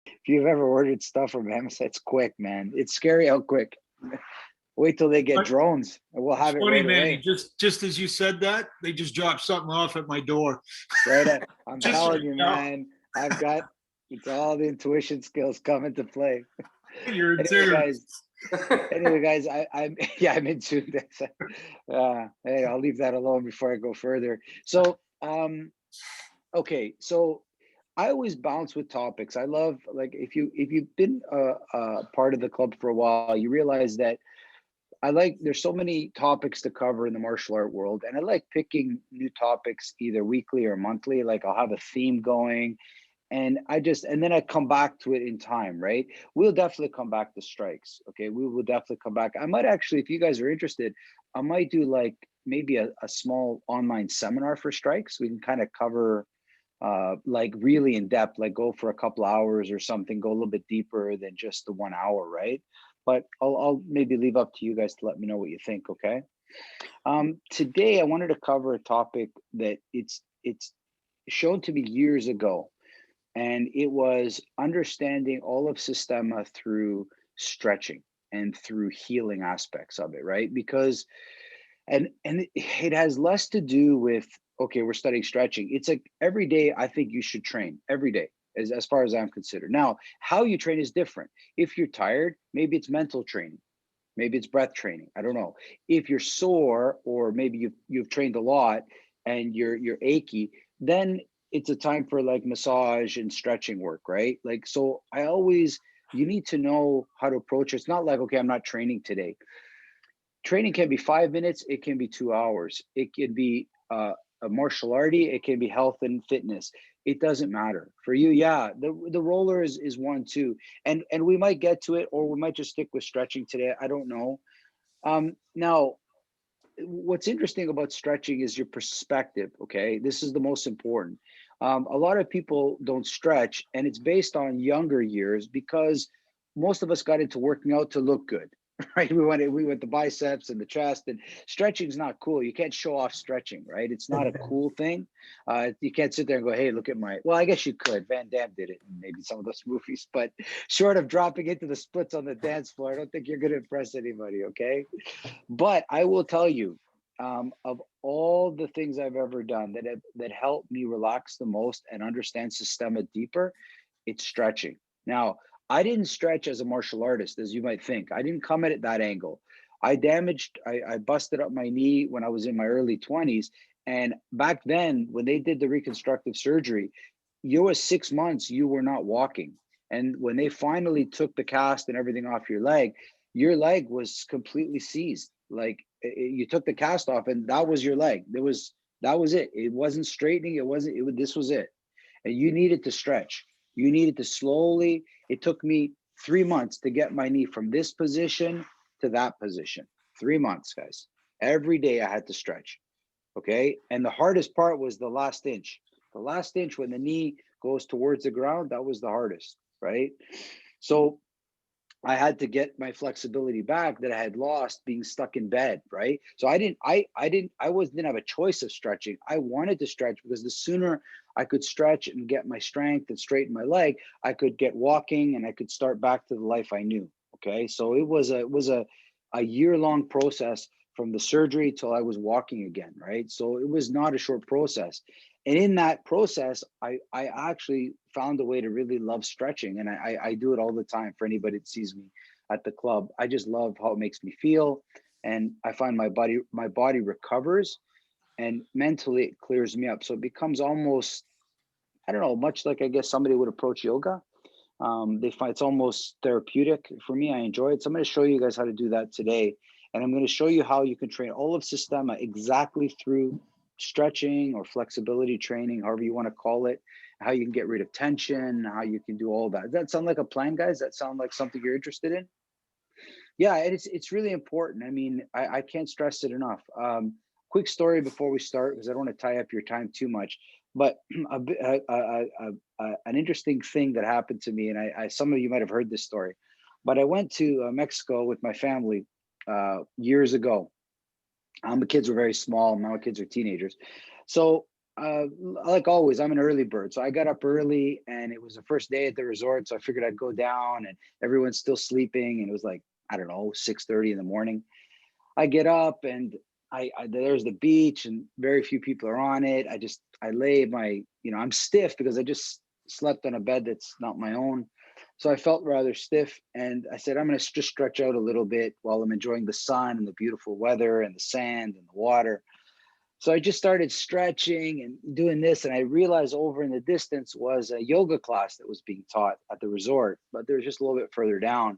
If you've ever ordered stuff from Amazon, it's quick, man. It's scary how quick. Wait till they get But drones and we'll it's have it funny, right man. You away. just as you said that, they just dropped something off at my door. Right? I'm Just so telling you you, know, man, I've got it's all the intuition skills come into play. you're in Anyway, tune. guys. I'm yeah, I'm into this. Hey, I'll leave that alone before I go further. So, okay, so I always bounce with topics. I love like if you've been part of the club for a while, you realize that I like there's so many topics to cover in the martial art world, and I like picking new topics either weekly or monthly. Like I'll have a theme going, and and then I come back to it in time, right? We'll definitely come back to strikes. Okay, we will definitely come back. I might actually, if you guys are interested, I might do like maybe a small online seminar for strikes. We can kind of cover like really in depth, like go for a couple hours or something, go a little bit deeper than just the 1 hour, right? But I'll maybe leave up to you guys to let me know what you think. Okay. Today I wanted to cover a topic that it's shown to me years ago, and it was understanding all of Systema through stretching and through healing aspects of it, right? Because and it has less to do with, okay, we're studying stretching. It's like every day I think you should train every day, as far as I'm considered. Now, how you train is different. If you're tired, maybe it's mental training, maybe it's breath training. I don't know. If you're sore, or maybe you've trained a lot and you're achy, then it's a time for like massage and stretching work, right? Like, so I always, you need to know how to approach it. It's not like, okay, I'm not training today. Training can be 5 minutes, it can be 2 hours, it can be a martial arty, it can be health and fitness. It doesn't matter for you. Yeah, the roller is one too, and we might get to it, or we might just stick with stretching today. I don't know. Now, what's interesting about stretching is your perspective. Okay, this is the most important. A lot of people don't stretch, and it's based on younger years because most of us got into working out to look good, right? We went the biceps and the chest, and stretching is not cool. You can't show off stretching, right? It's not a cool thing. You can't sit there and go, "Hey, look at my." Well, I guess you could. Van Damme did it in maybe some of those movies, but short of dropping into the splits on the dance floor, I don't think you're going to impress anybody. Okay, but I will tell you, of all the things I've ever done that helped me relax the most and understand Systema deeper, it's stretching. Now, I didn't stretch as a martial artist, as you might think. I didn't come at it that angle. I busted up my knee when I was in my early 20s. And back then, when they did the reconstructive surgery, you was 6 months, you were not walking. And when they finally took the cast and everything off your leg was completely seized. Like you took the cast off, and that was your leg. That was it. It wasn't straightening. It wasn't. This was it. And you needed to stretch. You needed to slowly. It took me 3 months to get my knee from this position to that position. 3 months, guys. Every day I had to stretch. Okay. And the hardest part was the last inch. The last inch when the knee goes towards the ground, that was the hardest. Right. So I had to get my flexibility back that I had lost being stuck in bed, right? So didn't have a choice of stretching. I wanted to stretch because the sooner I could stretch and get my strength and straighten my leg, I could get walking and I could start back to the life I knew. Okay. So it was a year-long process from the surgery till I was walking again, right? So it was not a short process. And in that process, I actually found a way to really love stretching, and I do it all the time for anybody that sees me at the club. I just love how it makes me feel, and I find my body recovers, and mentally it clears me up. So it becomes almost, I don't know, much like I guess somebody would approach yoga. They find it's almost therapeutic for me. I enjoy it. So I'm going to show you guys how to do that today. And I'm going to show you how you can train all of Systema exactly through stretching or flexibility training, however you want to call it, how you can get rid of tension, how you can do all that. Does that sound like a plan, guys? That sound like something you're interested in? Yeah, and it's really important. I mean, I can't stress it enough. Quick story before we start, because I don't want to tie up your time too much. But an interesting thing that happened to me, and some of you might have heard this story, but I went to Mexico with my family years ago. The kids were very small. Now my kids are teenagers. So like always, I'm an early bird. So I got up early and it was the first day at the resort. So I figured I'd go down and everyone's still sleeping. And it was like, I don't know, 6:30 in the morning. I get up and there's the beach and very few people are on it. I lay my, I'm stiff because I just slept on a bed that's not my own. So I felt rather stiff and I said, I'm going to just stretch out a little bit while I'm enjoying the sun and the beautiful weather and the sand and the water. So I just started stretching and doing this, and I realized over in the distance was a yoga class that was being taught at the resort, but there was just a little bit further down.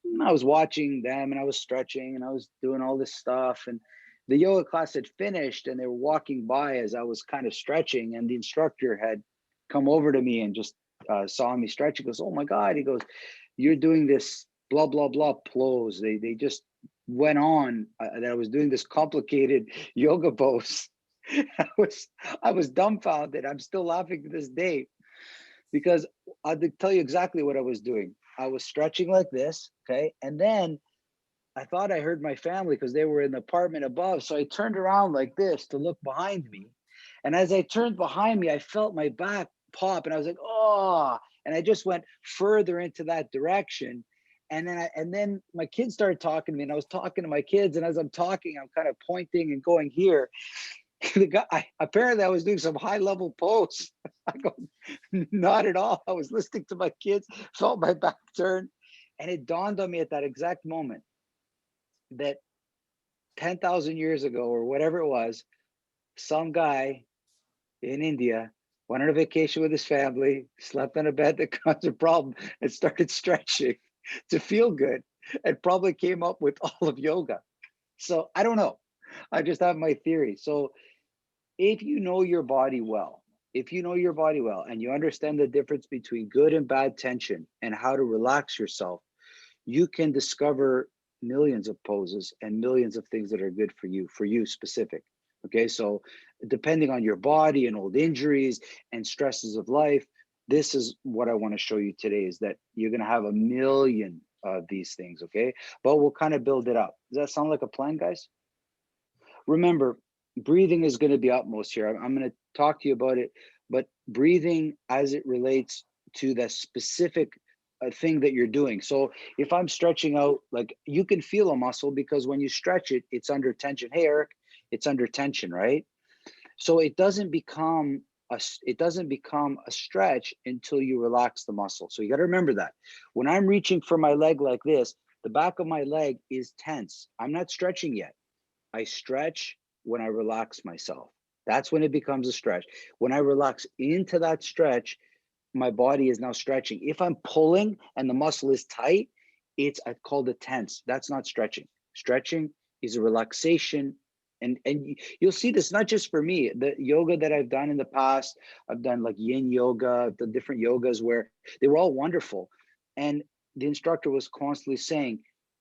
And I was watching them and I was stretching and I was doing all this stuff. And the yoga class had finished and they were walking by as I was kind of stretching, and the instructor had come over to me and just saw me stretching. He goes, "Oh my God." He goes, "You're doing this blah, blah, blah pose." They just went on that I was doing this complicated yoga pose. I was dumbfounded. I'm still laughing to this day because I'll tell you exactly what I was doing. I was stretching like this, okay? And then I thought I heard my family because they were in the apartment above. So I turned around like this to look behind me. And as I turned behind me, I felt my back pop and I was like, oh, and I just went further into that direction. And then my kids started talking to me and I was talking to my kids. And as I'm talking, I'm kind of pointing and going here. The guy, apparently I was doing some high level pose. I go, not at all. I was listening to my kids, felt my back turn. And it dawned on me at that exact moment that 10,000 years ago or whatever it was, some guy in India went on a vacation with his family, slept on a bed that caused a problem, and started stretching to feel good, and probably came up with all of yoga. So I don't know. I just have my theory. So if you know your body well, if you know your body well and you understand the difference between good and bad tension and how to relax yourself, you can discover millions of poses and millions of things that are good for you specific. Okay, so depending on your body and old injuries and stresses of life, this is what I want to show you today, is that you're going to have a million of these things. Okay, but we'll kind of build it up. Does that sound like a plan, guys? Remember, breathing is going to be utmost here. I'm going to talk to you about it, but breathing as it relates to the specific thing that you're doing. So if I'm stretching out, like, you can feel a muscle because when you stretch it, it's under tension. Hey, Eric, it's under tension, right? So it doesn't become a stretch until you relax the muscle. So you got to remember that. When I'm reaching for my leg like this, the back of my leg is tense. I'm not stretching yet. I stretch when I relax myself. That's when it becomes a stretch. When I relax into that stretch, my body is now stretching. If I'm pulling and the muscle is tight, I called it tense. That's not stretching. Stretching is a relaxation. And you'll see this not just for me. The yoga that I've done in the past, I've done like yin yoga, the different yogas where they were all wonderful. And the instructor was constantly saying,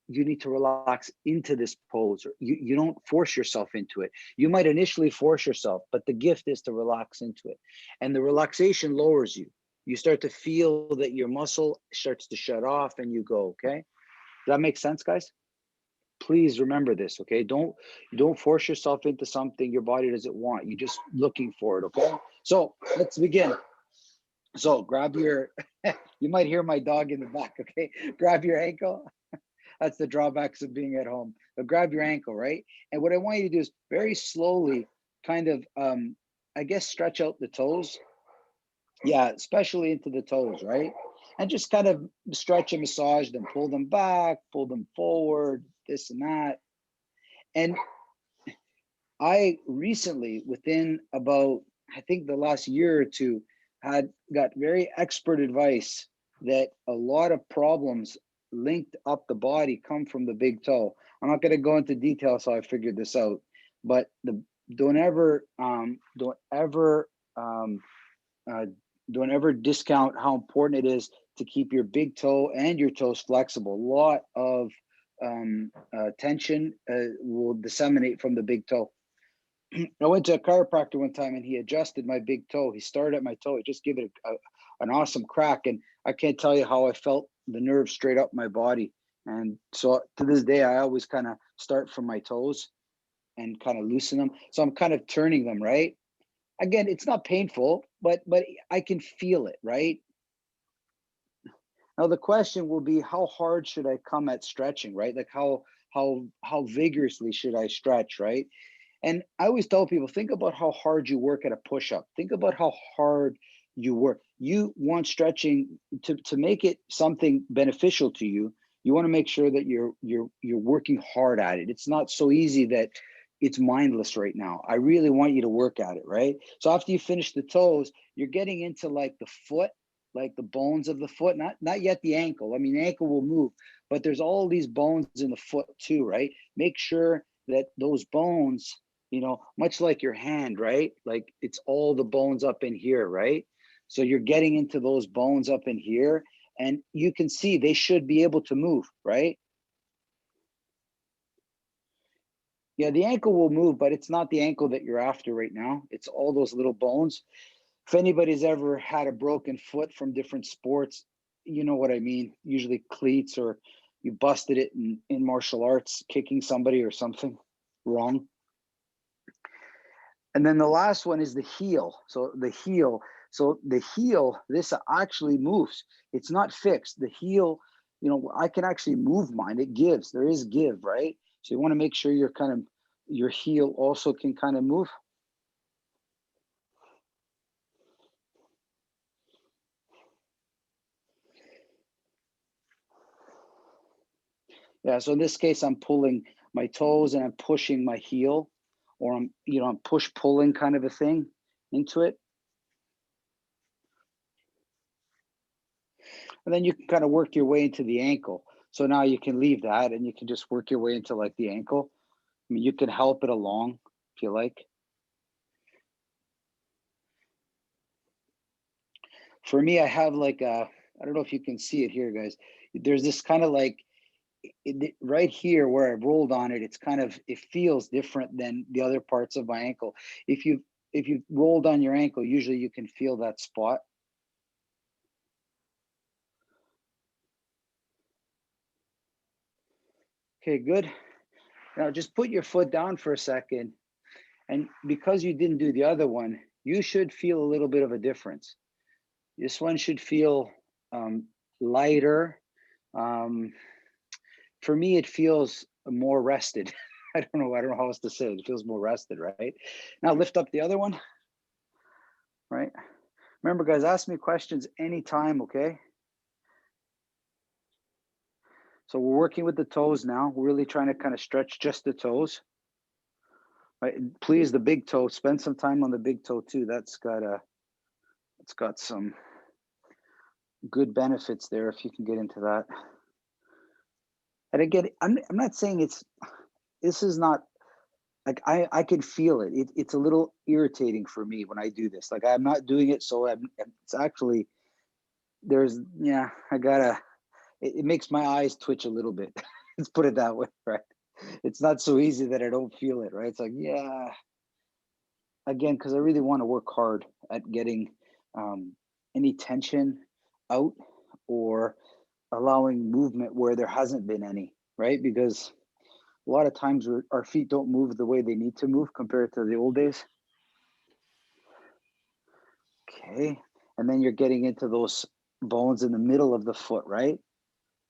you need to relax into this pose. Or you don't force yourself into it. You might initially force yourself, but the gift is to relax into it. And the relaxation lowers you. You start to feel that your muscle starts to shut off and you go, okay? Does that make sense, guys? Please remember this, okay? Don't force yourself into something your body doesn't want. You're just looking for it, okay? So let's begin. So grab your, you might hear my dog in the back, okay? Grab your ankle. That's the drawbacks of being at home. But grab your ankle, right? And what I want you to do is very slowly kind of, I guess, stretch out the toes. Yeah, especially into the toes, right? And just kind of stretch and massage them, pull them back, pull them forward, this and that. And I recently, within about, I think the last year or two, had got very expert advice that a lot of problems linked up the body come from the big toe. I'm not going to go into details how I figured this out, but don't ever um, uh, don't ever discount how important it is to keep your big toe and your toes flexible. A lot of tension will disseminate from the big toe. I went to a chiropractor one time and he adjusted my big toe. He started at my toe. He just gave it an awesome crack. And I can't tell you how I felt the nerve straight up my body. And so to this day, I always kind of start from my toes and kind of loosen them. So I'm kind of turning them, right? again, it's not painful, but I can feel it, right? Now the question will be, how hard should I come at stretching, right? Like how vigorously should I stretch, right? And I always tell people, think about how hard you work at a push-up. Think about how hard you work. You want stretching to make it something beneficial to you. You want to make sure that you're working hard at it. It's not so easy that it's mindless right now. I really want you to work at it, right? So after you finish the toes, you're getting into like the foot, like the bones of the foot, not yet the ankle. I mean, the ankle will move, but there's all these bones in the foot too, right? Make sure that those bones, much like your hand, right? Like it's all the bones up in here, right? So you're getting into those bones up in here, and you can see they should be able to move, right? Yeah, the ankle will move, but it's not the ankle that you're after right now. It's all those little bones. If anybody's ever had a broken foot from different sports, you know what I mean. Usually cleats, or you busted it in martial arts, kicking somebody or something wrong. And then the last one is the heel. So the heel, this actually moves. It's not fixed. The heel, I can actually move mine. It gives. There is give, right? So you want to make sure your heel also can kind of move. Yeah, so in this case, I'm pulling my toes and I'm pushing my heel, or I'm push pulling kind of a thing into it. And then you can kind of work your way into the ankle. So now you can leave that and you can just work your way into like the ankle. I mean, you can help it along if you like. For me, I have like I don't know if you can see it here, guys. There's this kind of like right here where I rolled on it. It feels different than the other parts of my ankle. If you rolled on your ankle, usually you can feel that spot. Okay, good. Now just put your foot down for a second. And because you didn't do the other one, you should feel a little bit of a difference. This one should feel lighter. Um, for me, it feels more rested. I don't know how else to say it. It feels more rested, right? Now lift up the other one, right? Remember, guys, ask me questions anytime, okay? So we're working with the toes now. We're really trying to kind of stretch just the toes. Right? And please, the big toe, spend some time on the big toe too. It's got some good benefits there if you can get into that. And again, I'm not saying this is not like I can feel it. It's a little irritating for me when I do this. Like I'm not doing it, so it's actually it makes my eyes twitch a little bit. Let's put it that way, right? It's not so easy that I don't feel it, right? It's like, yeah, again, because I really want to work hard at getting any tension out, or allowing movement where there hasn't been any, right? Because a lot of times our feet don't move the way they need to move compared to the old days. Okay. And then you're getting into those bones in the middle of the foot, right?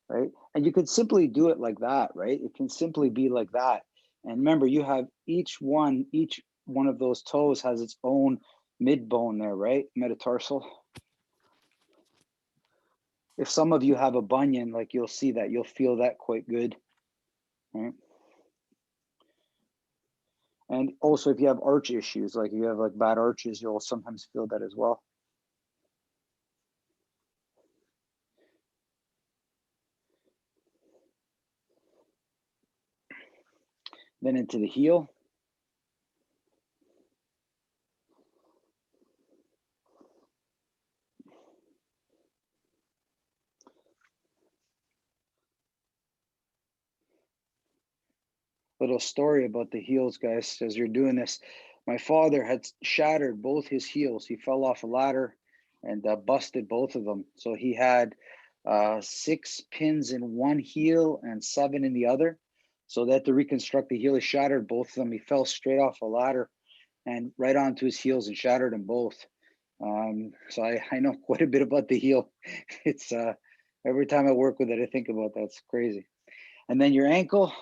Right. And you could simply do it like that, right? It can simply be like that. And remember, you have each one of those toes has its own mid bone there, right? Metatarsal. If some of you have a bunion, like you'll see that, you'll feel that quite good. Right? And also if you have arch issues, like you have like bad arches, you'll sometimes feel that as well. Then into the heel. Little story about the heels, guys, as you're doing this. My father had shattered both his heels. He fell off a ladder and busted both of them. So he had 6 pins in one heel and 7 in the other. So that to reconstruct the heel, he shattered both of them. He fell straight off a ladder and right onto his heels and shattered them both. So I know quite a bit about the heel. It's every time I work with it, I think about that. It's crazy. And then your ankle,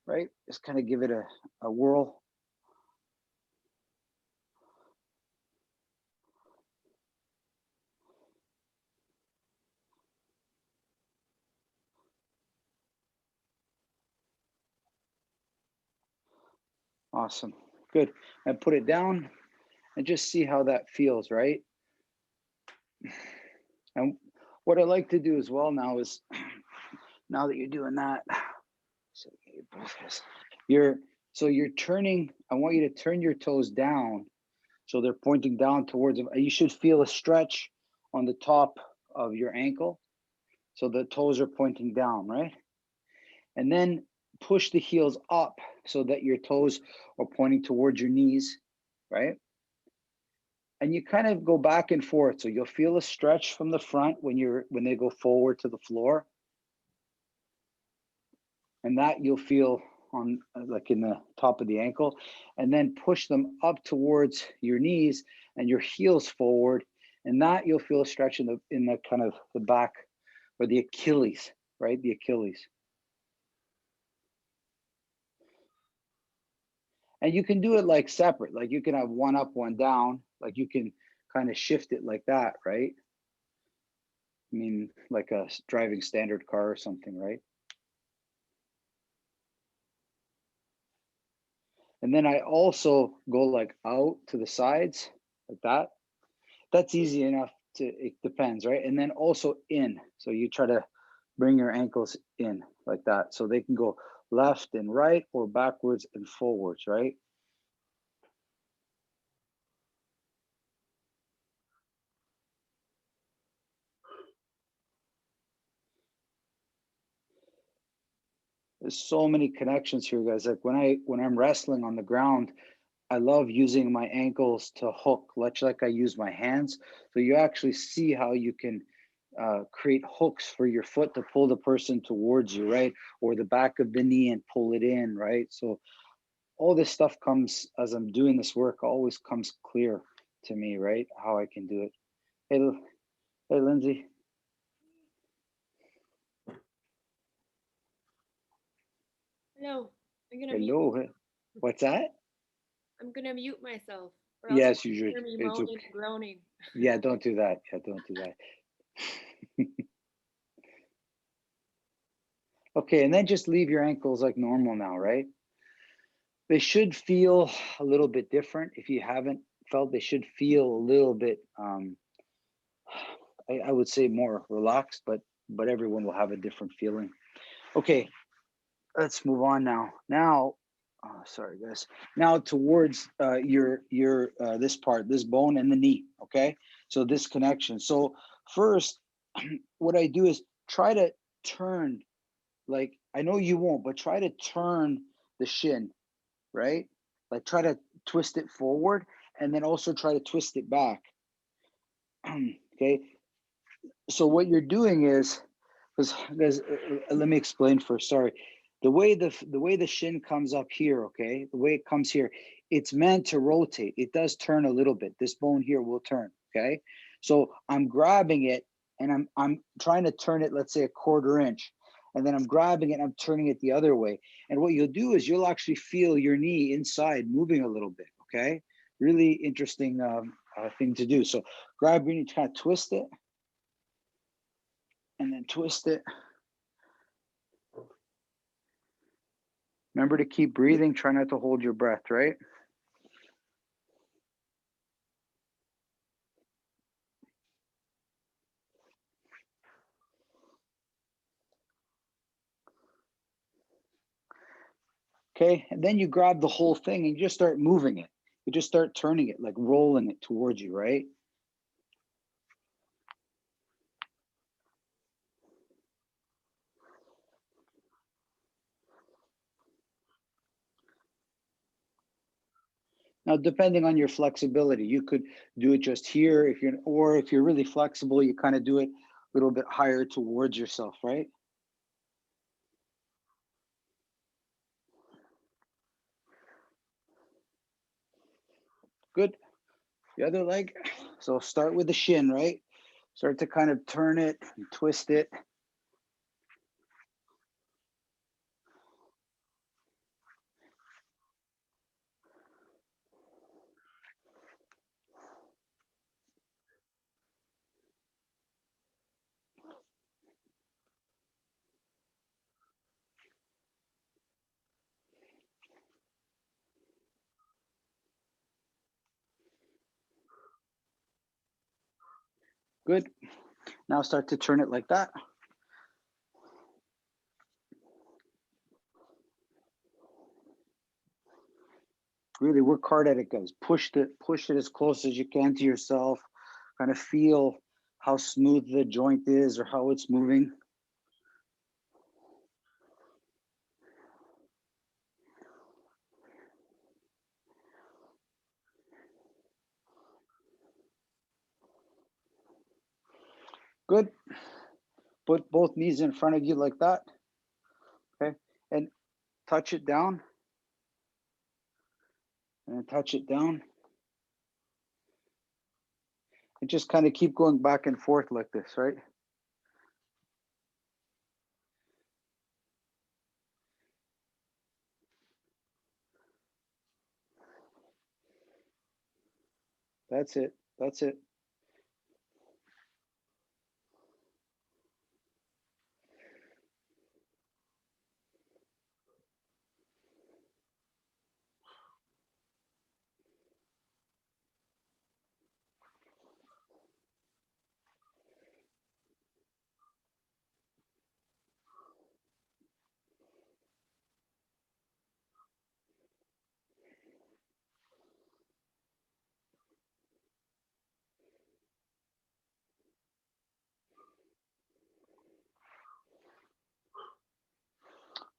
right? Just kind of give it a whirl. Awesome. Good. And put it down and just see how that feels, right? And what I like to do as well now is, now that you're doing that, so you're turning. I want you to turn your toes down, so they're pointing down towards them. You should feel a stretch on the top of your ankle, so the toes are pointing down, right? And then push the heels up so that your toes are pointing towards your knees, right? And you kind of go back and forth. So you'll feel a stretch from the front when they go forward to the floor. And that you'll feel on like in the top of the ankle, and then push them up towards your knees and your heels forward. And that you'll feel a stretch in the kind of the back or the Achilles, right? The Achilles. And you can do it like separate, like you can have one up, one down, like you can kind of shift it like that, right? I mean, like a driving standard car or something, right? And then I also go like out to the sides like that. That's easy enough to, it depends, right? And then also in. So you try to bring your ankles in like that. So they can go left and right or backwards and forwards, right? There's so many connections here, guys. Like when I'm wrestling on the ground, I love using my ankles to hook, much like I use my hands. So you actually see how you can create hooks for your foot to pull the person towards you, right? Or the back of the knee and pull it in, right? So all this stuff comes as I'm doing this work, always comes clear to me, right? How I can do it. Hey, hey, Lindsay. No, I'm gonna mute. Hello. What's that? I'm gonna mute myself, or else Yes, you'll you should. hear me It's moaning okay. and groaning. Yeah, don't do that. Yeah, don't do that. Okay, and then just leave your ankles like normal now, right? They should feel a little bit different. If you haven't felt, they should feel a little bit, I would say more relaxed, but everyone will have a different feeling. Okay, let's move on now. Now, sorry guys. Now towards your this part, this bone and the knee. Okay, so this connection. So first, what I do is try to turn. Like I know you won't, but try to turn the shin, right? Like try to twist it forward, and then also try to twist it back. Okay. So what you're doing is, because let me explain first. Sorry, the way the shin comes up here, okay, the way it comes here, it's meant to rotate. It does turn a little bit. This bone here will turn, okay. So I'm grabbing it and I'm trying to turn it, let's say a quarter inch, and then I'm grabbing it and I'm turning it the other way. And what you'll do is you'll actually feel your knee inside moving a little bit, okay. Really interesting thing to do. So grab your knee, kind of twist it and then twist it. Remember to keep breathing. Try not to hold your breath, right? Okay. And then you grab the whole thing and you just start moving it. You just start turning it, like rolling it towards you, right? Now, depending on your flexibility, you could do it just here or if you're really flexible, you kind of do it a little bit higher towards yourself, right? Good. The other leg. So start with the shin, right? Start to kind of turn it and twist it. Good. Now start to turn it like that. Really work hard at it, guys. Push it as close as you can to yourself. Kind of feel how smooth the joint is or how it's moving. Good. Put both knees in front of you like that. Okay. And touch it down. And touch it down. And just kind of keep going back and forth like this, right? That's it. That's it.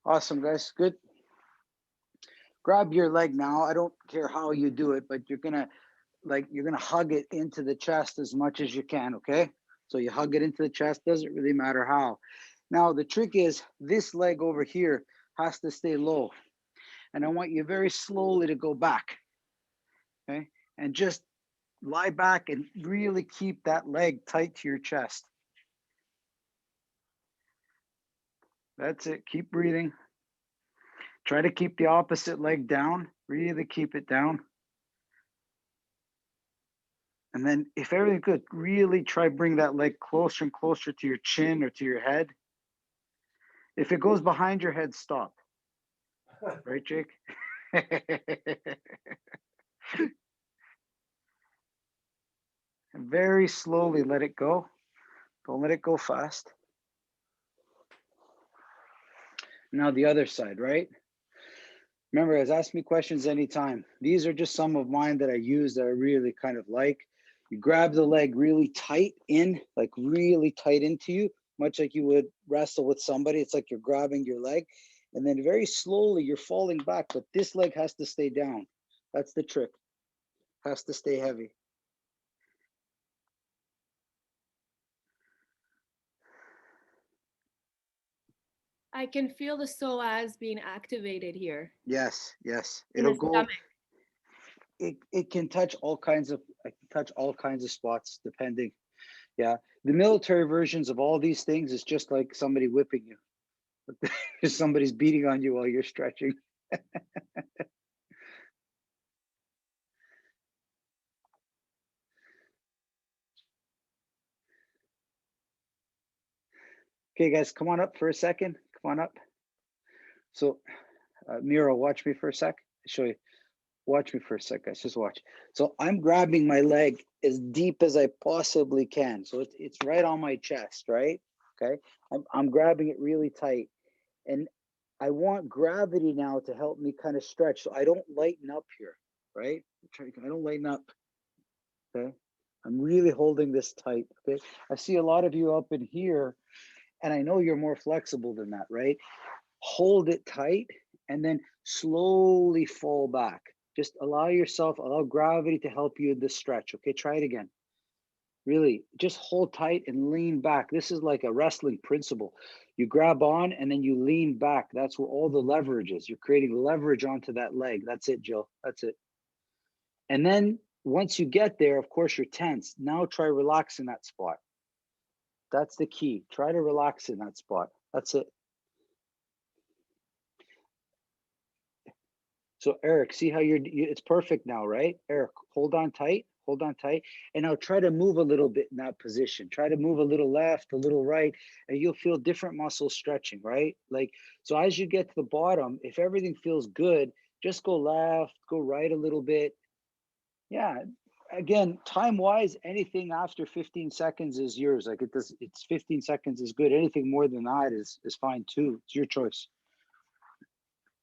Awesome, guys. Good. Grab your leg now. I don't care how you do it, but you're gonna hug it into the chest as much as you can, okay? So you hug it into the chest, doesn't really matter how. Now the trick is this leg over here has to stay low. And I want you very slowly to go back, okay? And just lie back and really keep that leg tight to your chest. That's it. Keep breathing. Try to keep the opposite leg down. Really keep it down. And then if everything's good, really try bring that leg closer and closer to your chin or to your head. If it goes behind your head, stop. Right, Jake? And very slowly let it go. Don't let it go fast. Now the other side, right? Remember, guys, ask me questions anytime. These are just some of mine that I use that I really kind of like. You grab the leg really tight in, like really tight into you, much like you would wrestle with somebody. It's like you're grabbing your leg. And then very slowly you're falling back, but this leg has to stay down. That's the trick. Has to stay heavy. I can feel the psoas being activated here Yes, yes. in the It'll go. stomach. It can touch all kinds of spots depending. Yeah. The military versions of all these things is just like somebody whipping you. Somebody's beating on you while you're stretching. Okay, guys, come on up for a second. Come on up. So, Miro, watch me for a sec. I'll show you. Watch me for a sec, guys. Just watch. So I'm grabbing my leg as deep as I possibly can. So it's right on my chest, right? Okay. I'm grabbing it really tight. And I want gravity now to help me kind of stretch. So I don't lighten up here, right? I don't lighten up. Okay. I'm really holding this tight. Okay. I see a lot of you up in here, and I know you're more flexible than that, right? Hold it tight and then slowly fall back. Just allow gravity to help you in this stretch. Okay, try it again. Really, just hold tight and lean back. This is like a wrestling principle. You grab on and then you lean back. That's where all the leverage is. You're creating leverage onto that leg. That's it, Jill. That's it. And then once you get there, of course, you're tense. Now try relaxing that spot. That's the key. Try to relax in that spot. That's it. So Eric, see how it's perfect now, right? Eric, hold on tight, hold on tight. And now try to move a little bit in that position. Try to move a little left, a little right, and you'll feel different muscles stretching, right? Like, so as you get to the bottom, if everything feels good, just go left, go right a little bit. Yeah. Again, time wise, anything after 15 seconds is yours. Like it's 15 seconds is good. Anything more than that is fine too. It's your choice.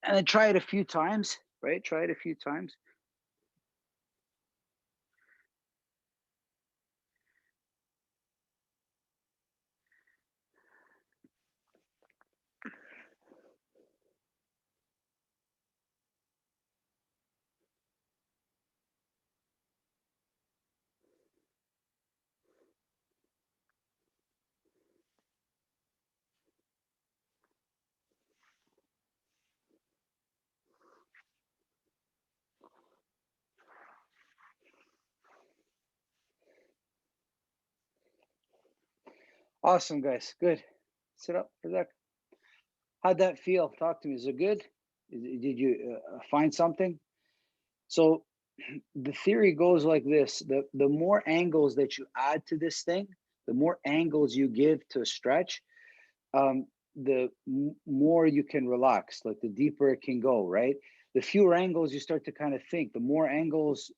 And then try it a few times, right? Try it a few times. Awesome, guys. Good. Sit up for that. How'd that feel? Talk to me. Is it good? Did you find something? So the theory goes like this: the more angles that you add to this thing, the more angles you give to a stretch, the more you can relax, like the deeper it can go, right? The fewer angles you start to kind of think, the more angles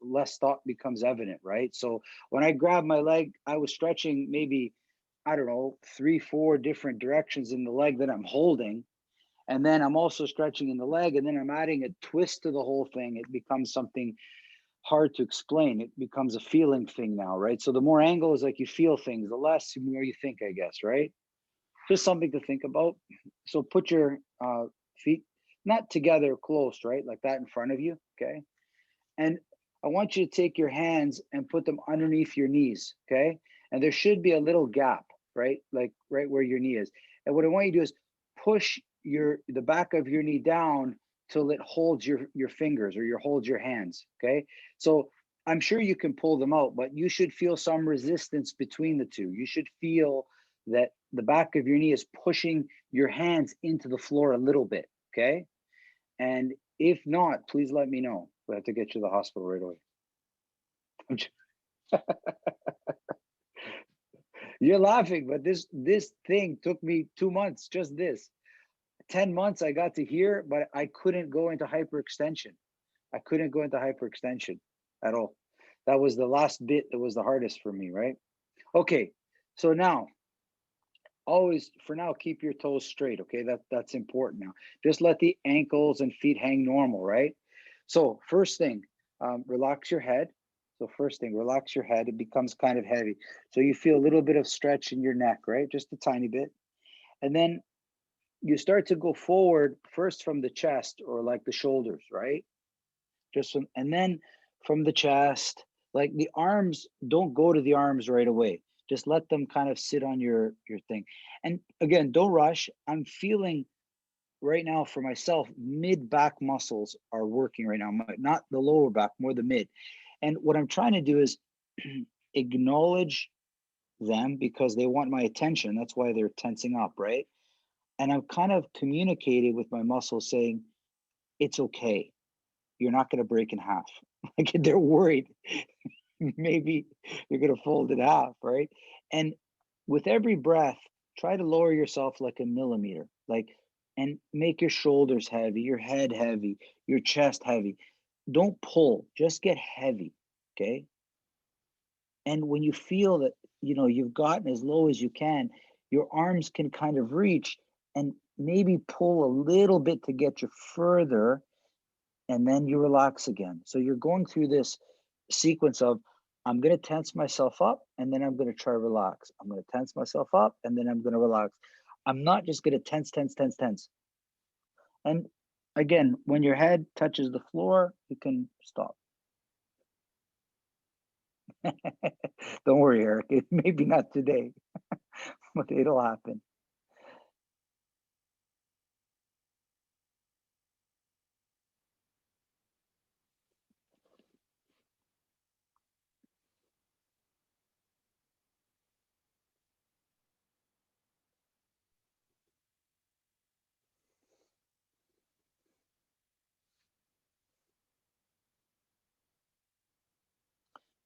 less thought becomes evident, right? So when I grabbed my leg, I was stretching maybe, I don't know, 3, 4 different directions in the leg that I'm holding. And then I'm also stretching in the leg, and then I'm adding a twist to the whole thing. It becomes something hard to explain. It becomes a feeling thing now, right? So the more angles, like you feel things, the less, the more you think, I guess, right? Just something to think about. So put your feet not together, close, right? Like that in front of you, okay? And I want you to take your hands and put them underneath your knees, okay? And there should be a little gap, right? Like right where your knee is. And what I want you to do is push the back of your knee down till it holds your fingers, or holds your hands, okay? So I'm sure you can pull them out, but you should feel some resistance between the two. You should feel that the back of your knee is pushing your hands into the floor a little bit, okay? And if not, please let me know. We have to get you to the hospital right away. You're laughing, but this thing took me 2 months, just this. 10 months I got to here, but I couldn't go into hyperextension. I couldn't go into hyperextension at all. That was the last bit that was the hardest for me, right? Okay, so now, always for now, keep your toes straight, okay? That's important now. Just let the ankles and feet hang normal, right? So first thing, relax your head. So first thing, relax your head. It becomes kind of heavy. So you feel a little bit of stretch in your neck, right? Just a tiny bit. And then you start to go forward first from the chest, or like the shoulders, right? And then from the chest, like the arms, don't go to the arms right away. Just let them kind of sit on your thing. And again, don't rush. I'm feeling right now for myself, mid back muscles are working right now, not the lower back, more the mid. And what I'm trying to do is acknowledge them because they want my attention. That's why they're tensing up, right? And I'm kind of communicating with my muscles saying, it's okay. You're not going to break in half. Like they're worried. Maybe you're going to fold it half, right? And with every breath, try to lower yourself like a millimeter, like, and make your shoulders heavy, your head heavy, your chest heavy. Don't pull, just get heavy, okay? And when you feel that, you've gotten as low as you can, your arms can kind of reach and maybe pull a little bit to get you further, and then you relax again. So you're going through this sequence of, I'm going to tense myself up and then I'm going to try to relax. I'm going to tense myself up and then I'm going to relax. I'm not just going to tense, tense, tense, tense. And again, when your head touches the floor, you can stop. Don't worry, Eric. It maybe not today, but it'll happen.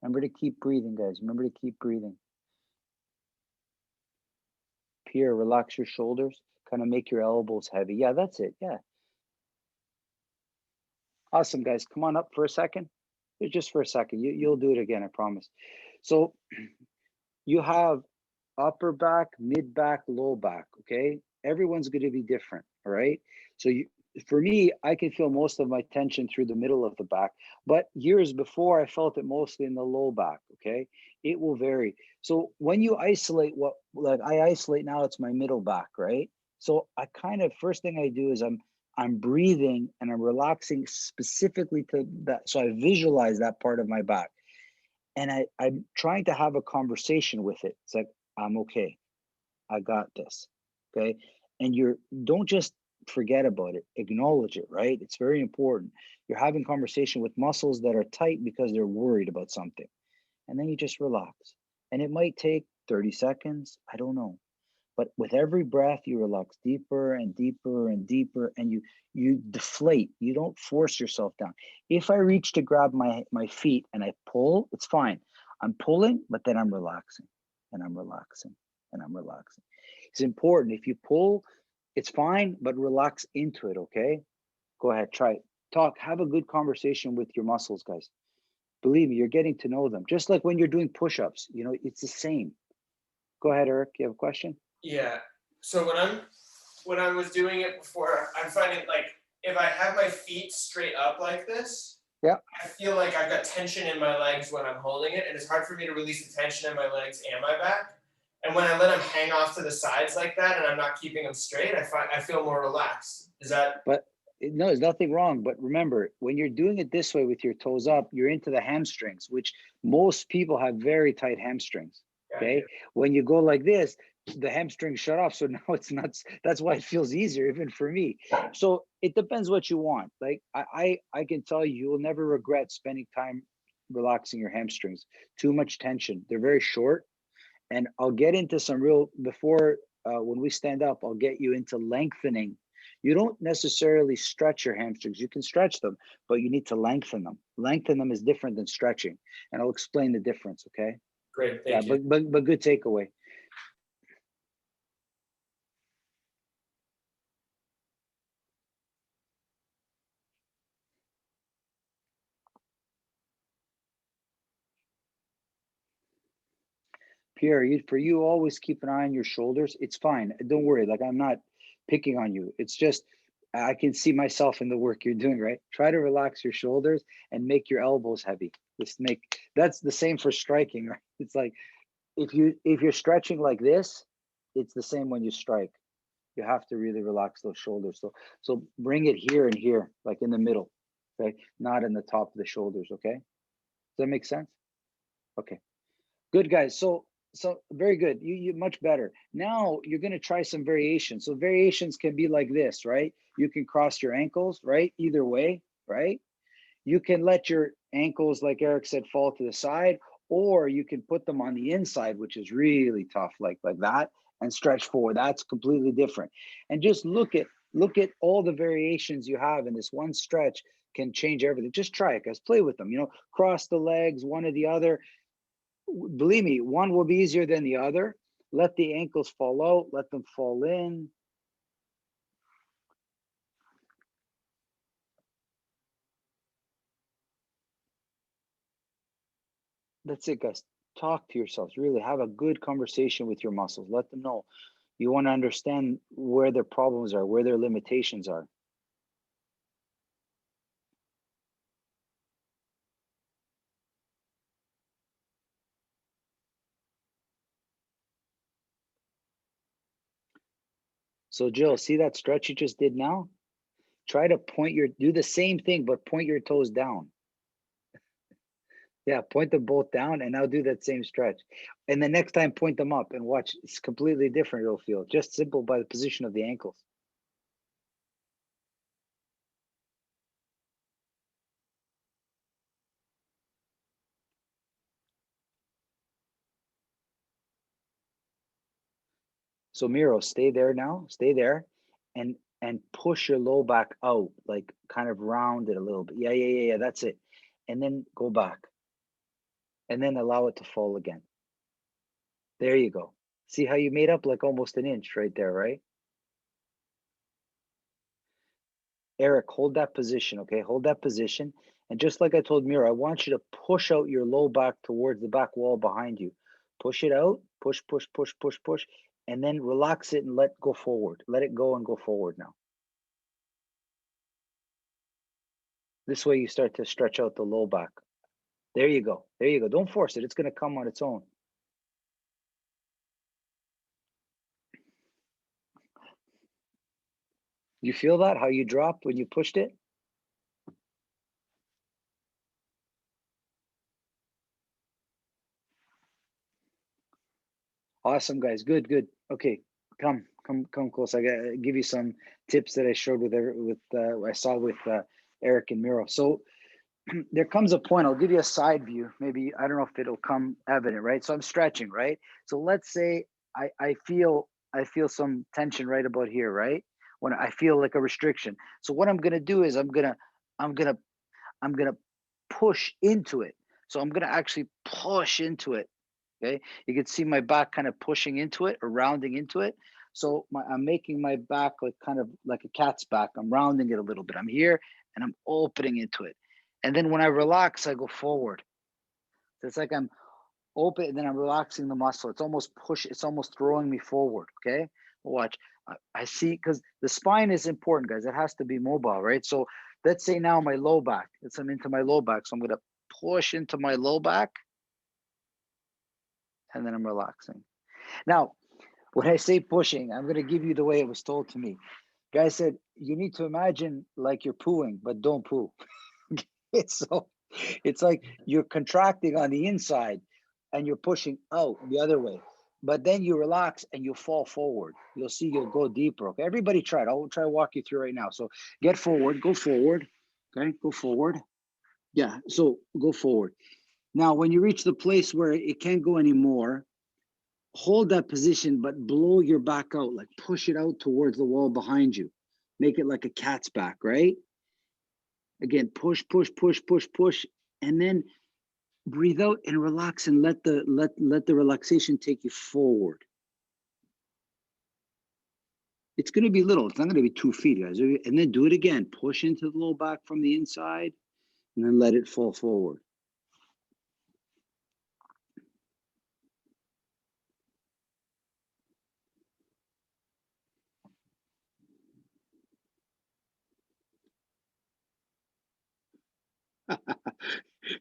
Remember to keep breathing, guys. Remember to keep breathing. Pierre, relax your shoulders. Kind of make your elbows heavy. Yeah, that's it. Yeah. Awesome, guys. Come on up for a second. Just for a second. You'll do it again, I promise. So you have upper back, mid back, low back. Okay. Everyone's going to be different. All right. So for me, I can feel most of my tension through the middle of the back, but years before I felt it mostly in the low back. Okay. It will vary. So when you isolate like I isolate now, it's my middle back, right? So I kind of, first thing I do is I'm breathing and I'm relaxing specifically to that. So I visualize that part of my back and I'm trying to have a conversation with it. It's like, I'm okay. I got this. Okay. And don't just forget about it, acknowledge it, right? It's very important. You're having conversation with muscles that are tight because they're worried about something. And then you just relax. And it might take 30 seconds. I don't know. But with every breath, you relax deeper and deeper and deeper, and you deflate. You don't force yourself down. If I reach to grab my feet and I pull, it's fine. I'm pulling, but then I'm relaxing, and I'm relaxing, and I'm relaxing. It's important. If you pull, it's fine, but relax into it. Okay, go ahead, try it. Talk. Have a good conversation with your muscles, guys. Believe me, you're getting to know them. Just like when you're doing push-ups, it's the same. Go ahead, Eric. You have a question? Yeah. So when I was doing it before, I'm finding like if I have my feet straight up like this, Yeah. I feel like I've got tension in my legs when I'm holding it, and it's hard for me to release the tension in my legs and my back. And when I let them hang off to the sides like that, and I'm not keeping them straight, I feel more relaxed. Is that? But no, there's nothing wrong. But remember, when you're doing it this way with your toes up, you're into the hamstrings, which most people have very tight hamstrings. Okay. When you go like this, the hamstrings shut off. So now it's not, that's why it feels easier, even for me. So it depends what you want. Like I can tell you, you will never regret spending time relaxing your hamstrings. Too much tension. They're very short. And I'll get into some real, before when we stand up, I'll get you into lengthening. You don't necessarily stretch your hamstrings. You can stretch them, but you need to lengthen them. Lengthen them is different than stretching. And I'll explain the difference, okay? Great, Yeah, thank you. but good takeaway. Pierre, for you, always keep an eye on your shoulders. It's fine. Don't worry. Like, I'm not picking on you. It's just I can see myself in the work you're doing, right? Try to relax your shoulders and make your elbows heavy. That's the same for striking, right? It's like if you're stretching like this, it's the same when you strike. You have to really relax those shoulders. So bring it here and here, like in the middle, okay? Not in the top of the shoulders, okay? Does that make sense? Okay. Good, guys. So very good. You much better. Now you're going to try some variations. So variations can be like this, right? You can cross your ankles, right? Either way, right? You can let your ankles, like Eric said, fall to the side, or you can put them on the inside, which is really tough, like that, and stretch forward. That's completely different. And just look at all the variations you have in this one stretch can change everything. Just try it, guys. Play with them. Cross the legs, one or the other. Believe me, one will be easier than the other. Let the ankles fall out, let them fall in. That's it, guys. Talk to yourselves. Really have a good conversation with your muscles. Let them know. You want to understand where their problems are, where their limitations are. So Jill, see that stretch you just did now? Try to do the same thing, but point your toes down. Yeah, point them both down and now do that same stretch. And the next time, point them up and watch. It's completely different, it'll feel. Just simple by the position of the ankles. So Miro, stay there now. Stay there and push your low back out, like kind of round it a little bit. Yeah. That's it. And then go back. and then allow it to fall again. There you go. See how you made up like almost an inch right there, right? Eric, hold that position, okay? Hold that position. And just like I told Mira, I want you to push out your low back towards the back wall behind you. Push it out, push, push, push, push, push, and then relax it and let go forward. Let it go and go forward now. This way you start to stretch out the low back. There you go. There you go. Don't force it. It's going to come on its own. You feel that? How you dropped when you pushed it? Awesome, guys. Good, good. Okay, come close. I gotta give you some tips that I showed I saw with Eric and Miro. So there comes a point. I'll give you a side view. Maybe I don't know if it'll come evident, right? So I'm stretching, right? So let's say I feel some tension right about here, right? When I feel like a restriction. So what I'm gonna do is I'm gonna push into it. So I'm gonna actually push into it. Okay, you can see my back kind of pushing into it or rounding into it. So I'm making my back like kind of like a cat's back. I'm rounding it a little bit. I'm here and I'm opening into it. And then when I relax, I go forward. So it's like I'm open and then I'm relaxing the muscle. It's almost it's almost throwing me forward. Okay, watch. I see, because the spine is important, guys. It has to be mobile, right? So let's say now my low back. I'm into my low back. So I'm going to push into my low back. And then I'm relaxing. Now, when I say pushing, I'm going to give you the way it was told to me. Guy said, you need to imagine like you're pooing, but don't poo. It's like you're contracting on the inside and you're pushing out the other way. But then you relax and you fall forward. You'll see you'll go deeper. Okay, everybody try it. I'll try to walk you through right now. So get forward, go forward. Okay, go forward. Yeah, so go forward. Now, when you reach the place where it can't go anymore, hold that position, but blow your back out, like push it out towards the wall behind you. Make it like a cat's back, right? Again, push, push, push, push, push, and then breathe out and relax and let the relaxation take you forward. It's going to be little. It's not going to be 2 feet, guys. And then do it again. Push into the low back from the inside, and then let it fall forward.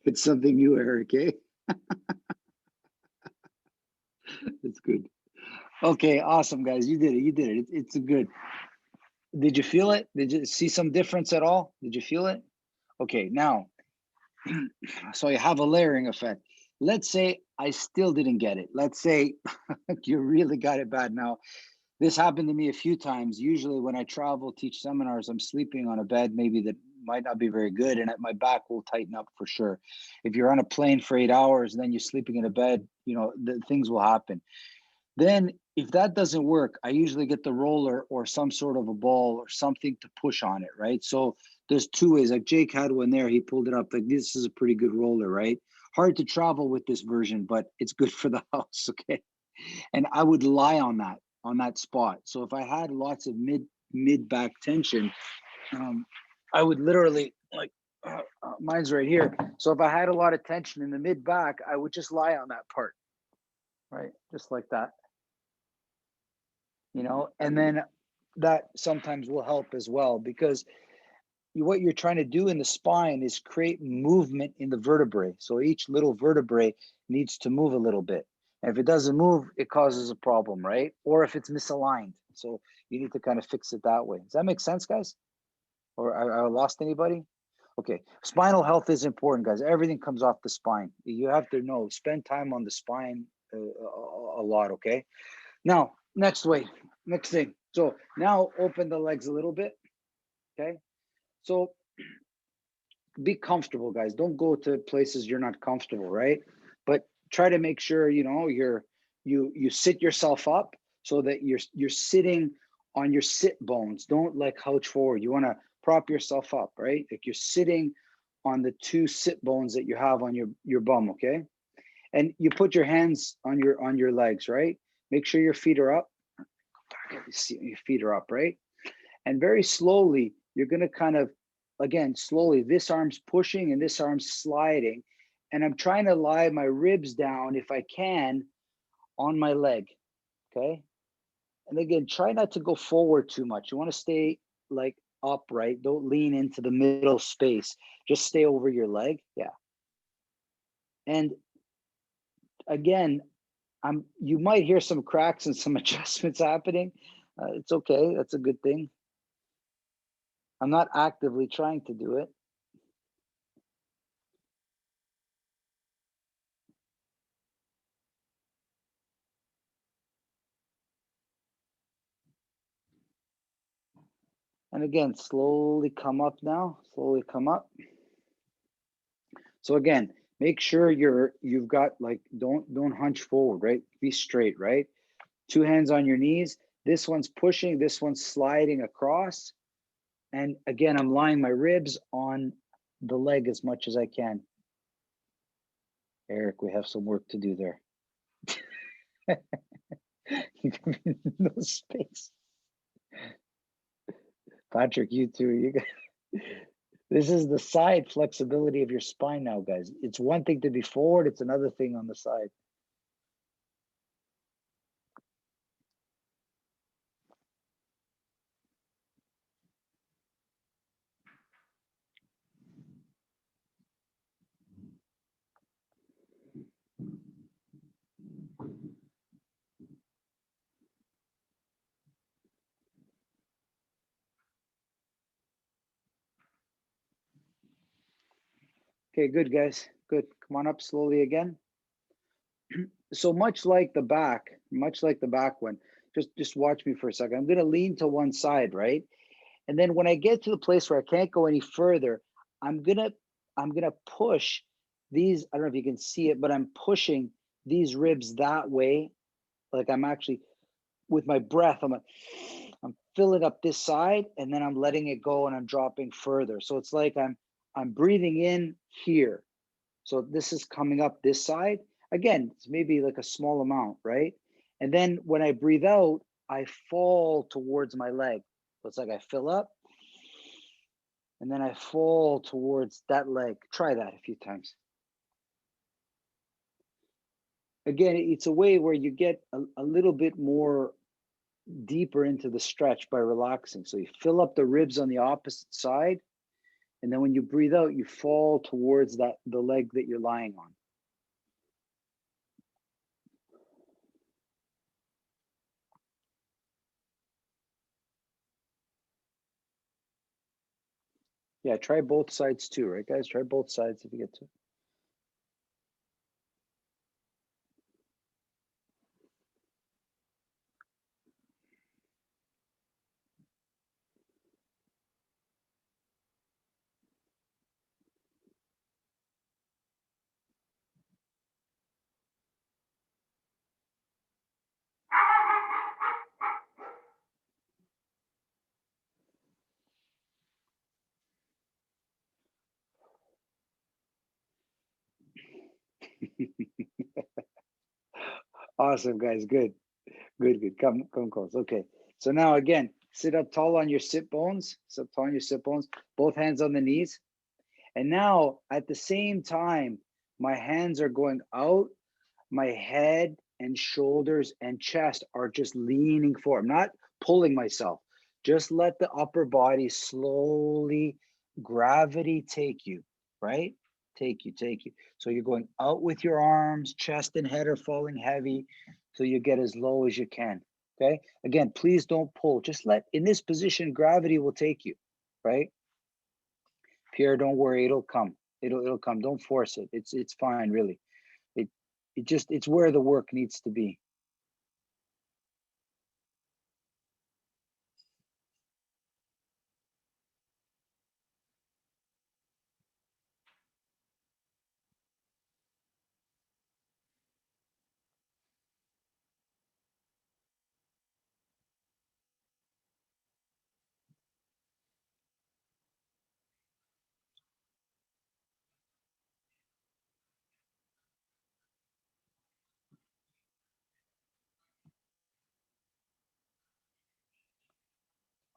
It's something new, Eric, eh? That's good. Okay, awesome, guys. You did it. You did it. It's good. Did you feel it? Did you see some difference at all? Did you feel it? Okay, now, so you have a layering effect. Let's say I still didn't get it. Let's say you really got it bad. Now, this happened to me a few times. Usually when I travel, teach seminars, I'm sleeping on a bed maybe that might not be very good, and my back will tighten up for sure. If you're on a plane for 8 hours and then you're sleeping in a bed, things will happen. Then if that doesn't work, I usually get the roller or some sort of a ball or something to push on it, right? So there's 2 ways. Like Jake had one there, he pulled it up. Like, this is a pretty good roller, right? Hard to travel with this version, but it's good for the house, okay? And I would lie on that spot. So if I had lots of mid back tension, I would literally mine's right here. So if I had a lot of tension in the mid back, I would just lie on that part, right? Just like that. And then that sometimes will help as well, because what you're trying to do in the spine is create movement in the vertebrae. So each little vertebrae needs to move a little bit. And if it doesn't move, it causes a problem, right? Or if it's misaligned. So you need to kind of fix it that way. Does that make sense, guys? Or I lost anybody? Okay, spinal health is important, guys. Everything comes off the spine. You have to know, spend time on the spine a lot, okay? Now, next thing. So now open the legs a little bit, okay? So be comfortable, guys. Don't go to places you're not comfortable, right? But try to make sure, you sit yourself up so that you're sitting on your sit bones. Don't like couch forward. You want to prop yourself up, right? Like you're sitting on the 2 sit bones that you have on your bum, okay? And you put your hands on your legs, right? Make sure your feet are up. See, your feet are up, right? And very slowly, you're gonna kind of, again, slowly, this arm's pushing and this arm's sliding. And I'm trying to lie my ribs down, if I can, on my leg, okay? And again, try not to go forward too much. You wanna stay like upright. Don't lean into the middle space. Just stay over your leg, yeah. And again, you might hear some cracks and some adjustments happening. It's okay, that's a good thing. I'm not actively trying to do it. And again, slowly come up now, slowly come up. So again, make sure you've got like, don't hunch forward, right? Be straight, right? Two hands on your knees. This one's pushing, this one's sliding across. And again, I'm lying my ribs on the leg as much as I can. Eric, we have some work to do there. No space. Patrick, you too. This is the side flexibility of your spine now, guys. It's one thing to be forward, it's another thing on the side. Okay, good, guys. Good. Come on up slowly again. So much like the back one, just watch me for a second. I'm gonna lean to one side, right? And then when I get to the place where I can't go any further, I'm gonna push these. I don't know if you can see it, but I'm pushing these ribs that way. Like I'm actually, with my breath, I'm filling up this side and then I'm letting it go and I'm dropping further. So it's like I'm breathing in here. So this is coming up this side. Again, it's maybe like a small amount, right? And then when I breathe out, I fall towards my leg. So it's like I fill up and then I fall towards that leg. Try that a few times. Again, it's a way where you get a little bit more deeper into the stretch by relaxing. So you fill up the ribs on the opposite side. And then when you breathe out, you fall towards the leg that you're lying on. Yeah, try both sides too, right, guys? Try both sides if you get to. Awesome, guys. Good, good, good. Come close. Okay. So now again, sit up tall on your sit bones. Sit up tall on your sit bones. Both hands on the knees. And now at the same time, my hands are going out. My head and shoulders and chest are just leaning forward. I'm not pulling myself. Just let the upper body slowly, gravity take you, right? Take you, take you. So you're going out with your arms, chest and head are falling heavy so you get as low as you can. Okay. Again, please don't pull. Just let, in this position, gravity will take you, right? Pierre, don't worry, it'll come. It'll come. Don't force it. It's fine, really. It's where the work needs to be.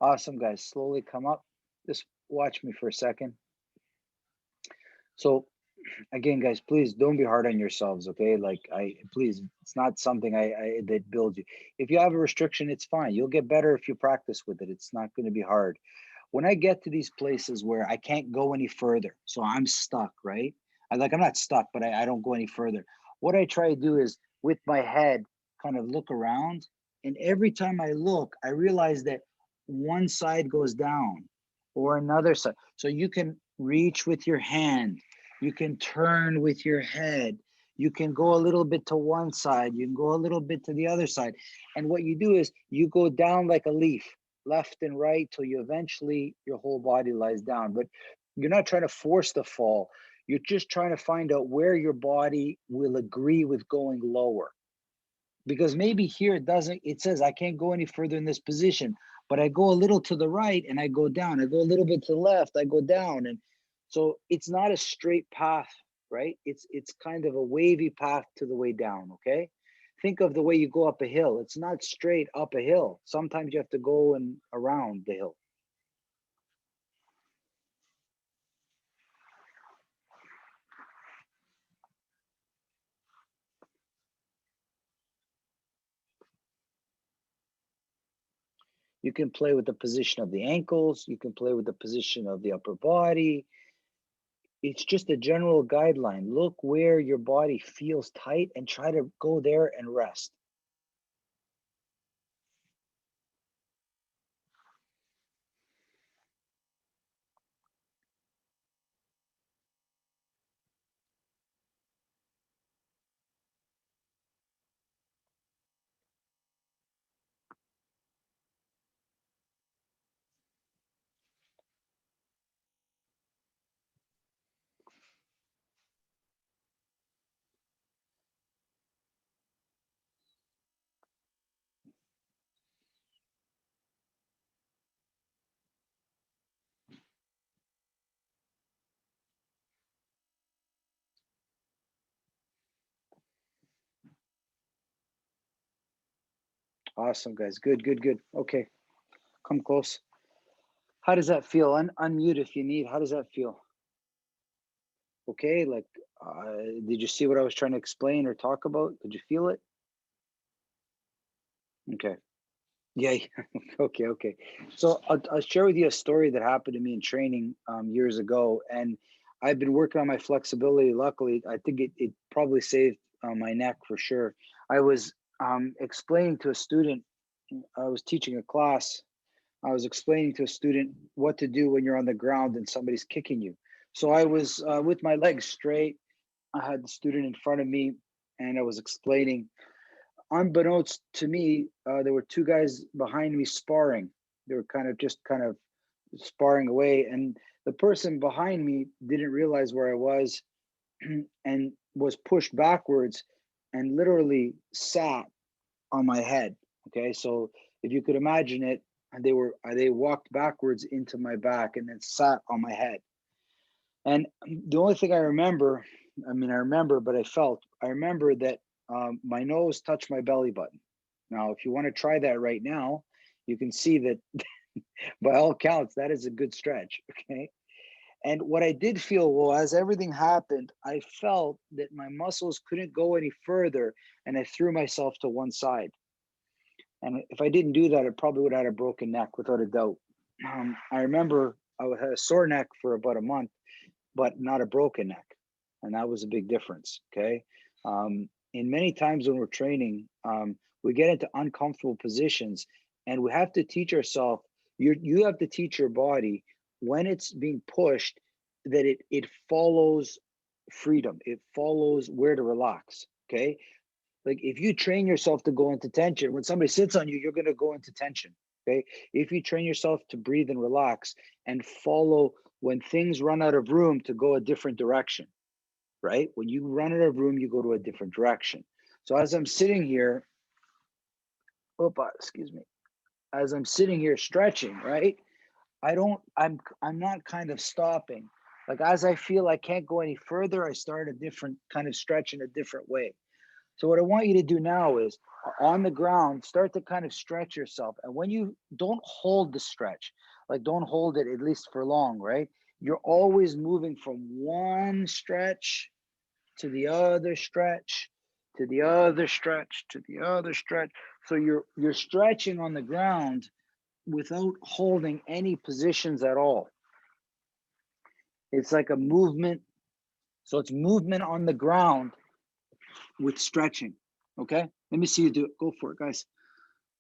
Awesome, guys. Slowly come up. Just watch me for a second. So again, guys, please don't be hard on yourselves, okay? Like please, it's not something that builds you. If you have a restriction, it's fine. You'll get better if you practice with it. It's not going to be hard. When I get to these places where I can't go any further, so I'm stuck, right? I'm not stuck, but I don't go any further. What I try to do is with my head, kind of look around, and every time I look, I realize that one side goes down or another side. So you can reach with your hand, you can turn with your head, you can go a little bit to one side, you can go a little bit to the other side. And what you do is you go down like a leaf, left and right, till you eventually your whole body lies down. But you're not trying to force the fall. You're just trying to find out where your body will agree with going lower. Because maybe here it says I can't go any further in this position, but I go a little to the right and I go down. I go a little bit to the left, I go down. And so it's not a straight path, right? It's kind of a wavy path to the way down, okay? Think of the way you go up a hill. It's not straight up a hill. Sometimes you have to go and around the hill. You can play with the position of the ankles. You can play with the position of the upper body. It's just a general guideline. Look where your body feels tight and try to go there and rest. Awesome, guys. Good, good, good. Okay, come close. How does that feel? Unmute if you need. How does that feel? Okay, like, did you see what I was trying to explain or talk about? Did you feel it? Okay. Yeah. Okay. Okay. So I'll share with you a story that happened to me in training years ago, and I've been working on my flexibility. Luckily, I think it probably saved my neck for sure. I was explaining to a student. I was teaching a class. I was explaining to a student what to do when you're on the ground and somebody's kicking you. So I was with my legs straight. I had the student in front of me, and I was explaining. Unbeknownst to me, there were two guys behind me sparring. They were kind of sparring away, and the person behind me didn't realize where I was and was pushed backwards and literally sat on my head. Okay, so if you could imagine it, they walked backwards into my back and then sat on my head. And the only thing I remember, I remember, but I remember that my nose touched my belly button. Now, if you want to try that right now, you can see that by all counts, that is a good stretch. Okay. And what I did feel, well, as everything happened, I felt that my muscles couldn't go any further, and I threw myself to one side. And if I didn't do that, I probably would have had a broken neck without a doubt. I remember I had a sore neck for about a month, but not a broken neck. And that was a big difference. Okay. And many times when we're training, we get into uncomfortable positions, and we have to teach ourselves, you have to teach your body when it's being pushed that it follows freedom. It follows where to relax. Okay. Like if you train yourself to go into tension, when somebody sits on you, you're going to go into tension. Okay. If you train yourself to breathe and relax and follow when things run out of room to go a different direction, right? When you run out of room, you go to a different direction. So as I'm sitting here, excuse me, as I'm sitting here stretching, right? I'm not kind of stopping. Like as I feel I can't go any further, I start a different kind of stretch in a different way. So what I want you to do now is on the ground, start to kind of stretch yourself. And when you don't hold the stretch, like don't hold it at least for long, right? You're always moving from one stretch to the other stretch, to the other stretch, to the other stretch. So you're stretching on the ground without holding any positions at all. It's like a movement. So it's movement on the ground with stretching. Okay, let me see you do it. Go for it, guys.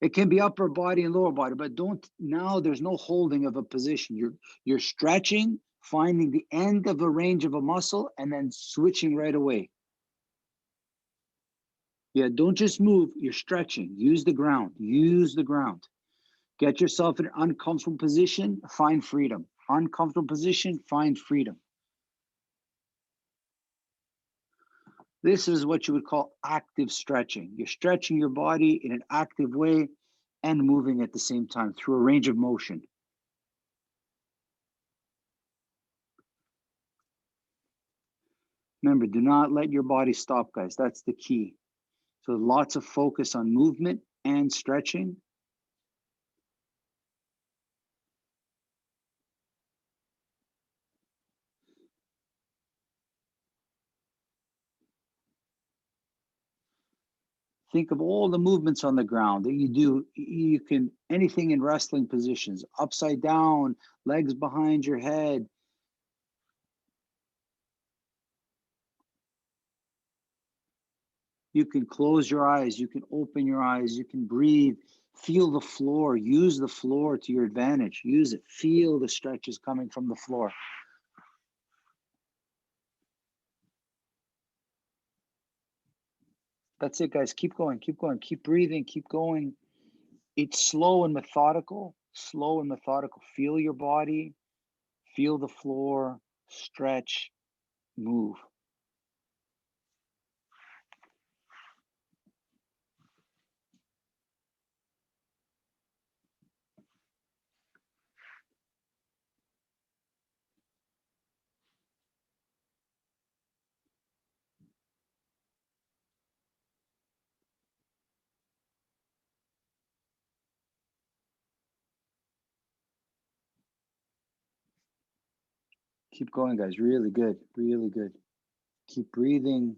It can be upper body and lower body, but don't, now there's no holding of a position. You're stretching, finding the end of a range of a muscle, and then switching right away. Yeah, don't just move, you're stretching. Use the ground. Use the ground. Get yourself in an uncomfortable position, find freedom. Uncomfortable position, find freedom. This is what you would call active stretching. You're stretching your body in an active way and moving at the same time through a range of motion. Remember, do not let your body stop, guys. That's the key. So lots of focus on movement and stretching. Think of all the movements on the ground that you do. You can, anything in wrestling positions, upside down, legs behind your head. You can close your eyes, you can open your eyes, you can breathe, feel the floor, use the floor to your advantage, use it, feel the stretches coming from the floor. That's it, guys. Keep going, keep breathing, keep going. It's slow and methodical, slow and methodical. Feel your body, feel the floor, stretch, move. Keep going, guys. Really good, really good. Keep breathing.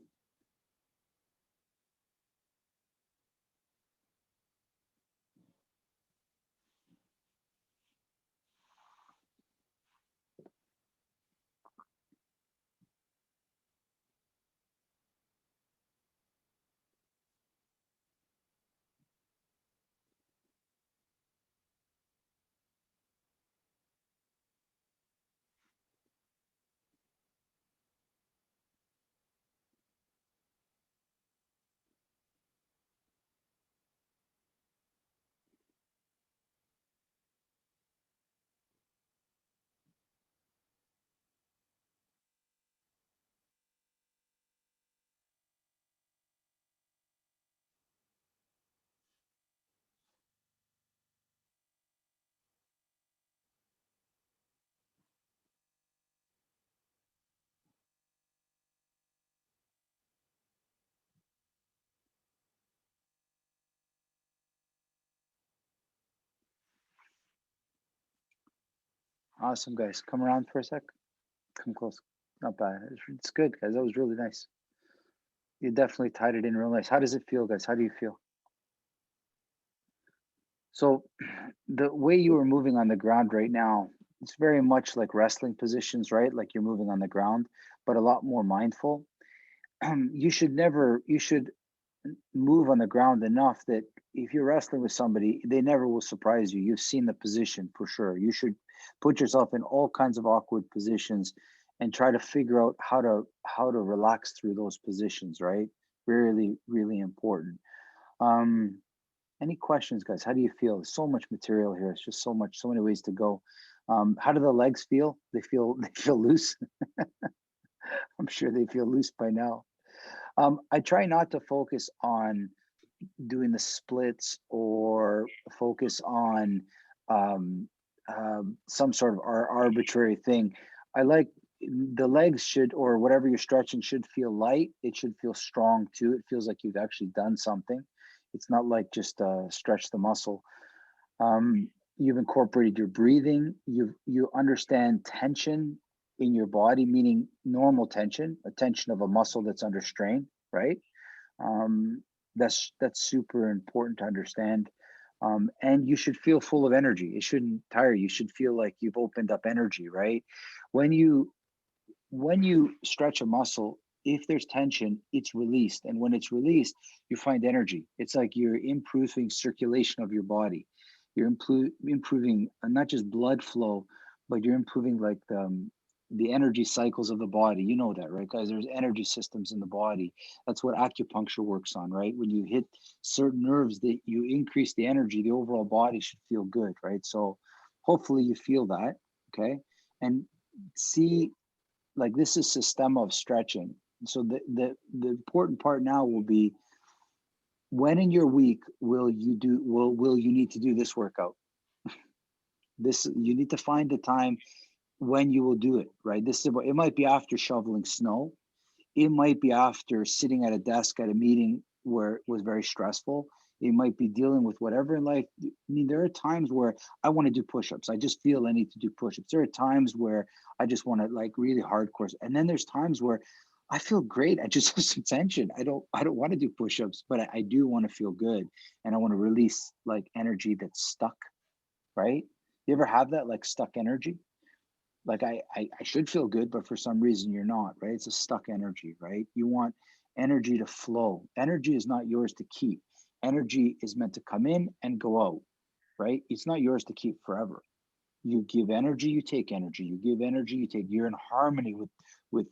Awesome, guys. Come around for a sec. Come close. Not bad. It's good, guys. That was really nice. You definitely tied it in real nice. How does it feel, guys? How do you feel? So the way you are moving on the ground right now, it's very much like wrestling positions, right? Like you're moving on the ground, but a lot more mindful. You should move on the ground enough that if you're wrestling with somebody, they never will surprise you. You've seen the position for sure. You should put yourself in all kinds of awkward positions and try to figure out how to relax through those positions, right? Really, really important. Um, any questions, guys? How do you feel? There's so much material here. It's just so much, so many ways to go. How do the legs feel? They feel loose. I'm sure they feel loose by now. I try not to focus on doing the splits or focus on um, some sort of arbitrary thing. I like the legs should, or whatever you're stretching, should feel light. It should feel strong too. It feels like you've actually done something. It's not like just stretch the muscle. You've incorporated your breathing. You understand tension in your body, meaning normal tension, a tension of a muscle that's under strain, right? That's super important to understand. And you should feel full of energy. It shouldn't tire you. You should feel like you've opened up energy, right? When you stretch a muscle, if there's tension, it's released. And when it's released, you find energy. It's like you're improving circulation of your body. You're improving not just blood flow, but you're improving like the energy cycles of the body. You know that, right, guys? There's energy systems in the body. That's what acupuncture works on, right? When you hit certain nerves that you increase the energy, the overall body should feel good, right? So hopefully you feel that, okay? And see, like this is system of stretching. So the important part now will be, when in your week will you need to do this workout? This, you need to find the time when you will do it, right? This is, it might be after shoveling snow. It might be after sitting at a desk at a meeting where it was very stressful. It might be dealing with whatever in life. I mean, there are times where I want to do push-ups. I just feel I need to do push-ups. There are times where I just want to like really hardcore. And then there's times where I feel great. I just have some tension. I don't want to do push-ups, but I do want to feel good. And I want to release like energy that's stuck, right? You ever have that like stuck energy? Like I should feel good, but for some reason you're not, right? It's a stuck energy, right? You want energy to flow. Energy is not yours to keep. Energy is meant to come in and go out, right? It's not yours to keep forever. You give energy, you take energy. You give energy, you take. You're in harmony with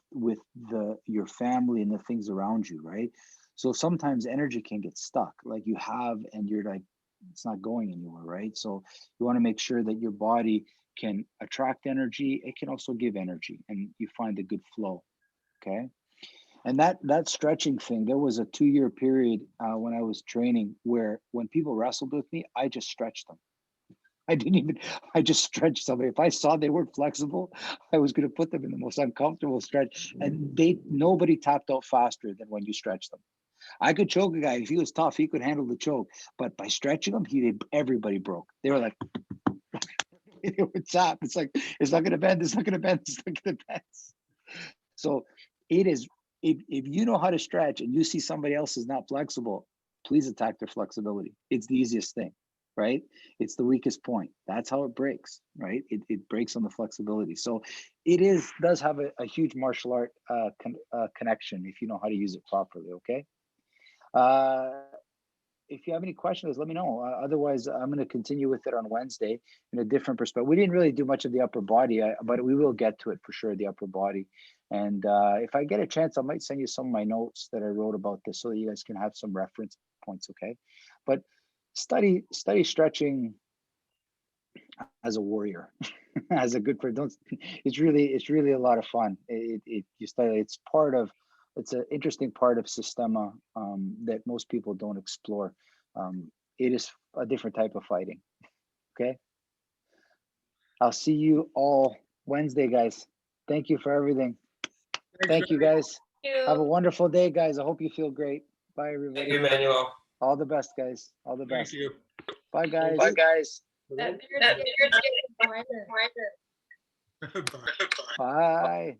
your family and the things around you, right? So sometimes energy can get stuck, like you have, and you're like, it's not going anywhere, right? So you want to make sure that your body can attract energy. It can also give energy, and you find a good flow. Okay. And that stretching thing, there was a 2-year period when I was training where when people wrestled with me, I just stretched them. I just stretched somebody. If I saw they weren't flexible, I was going to put them in the most uncomfortable stretch. And nobody tapped out faster than when you stretch them. I could choke a guy. If he was tough, he could handle the choke. But by stretching him, everybody broke. They were like, they would tap. It's like, it's not going to bend. It's not going to bend. It's not going to bend. So it is, if you know how to stretch and you see somebody else is not flexible, please attack their flexibility. It's the easiest thing, right? It's the weakest point. That's how it breaks, right? It breaks on the flexibility. So it does have a huge martial art connection if you know how to use it properly, okay? If you have any questions, let me know. Otherwise, I'm going to continue with it on Wednesday in a different perspective. We didn't really do much of the upper body, but we will get to it for sure, the upper body. And if I get a chance, I might send you some of my notes that I wrote about this so that you guys can have some reference points, okay? But study stretching as a warrior, as a good person. It's really a lot of fun. You study. It's an interesting part of Systema that most people don't explore. It is a different type of fighting. Okay. I'll see you all Wednesday, guys. Thank you for everything. Thank you, guys. Have a wonderful day, guys. I hope you feel great. Bye, everybody. Thank you, Manuel. All the best, guys. All the best. Thank you. Bye, guys. Bye, guys. That beard's getting brighter. Bye. Bye.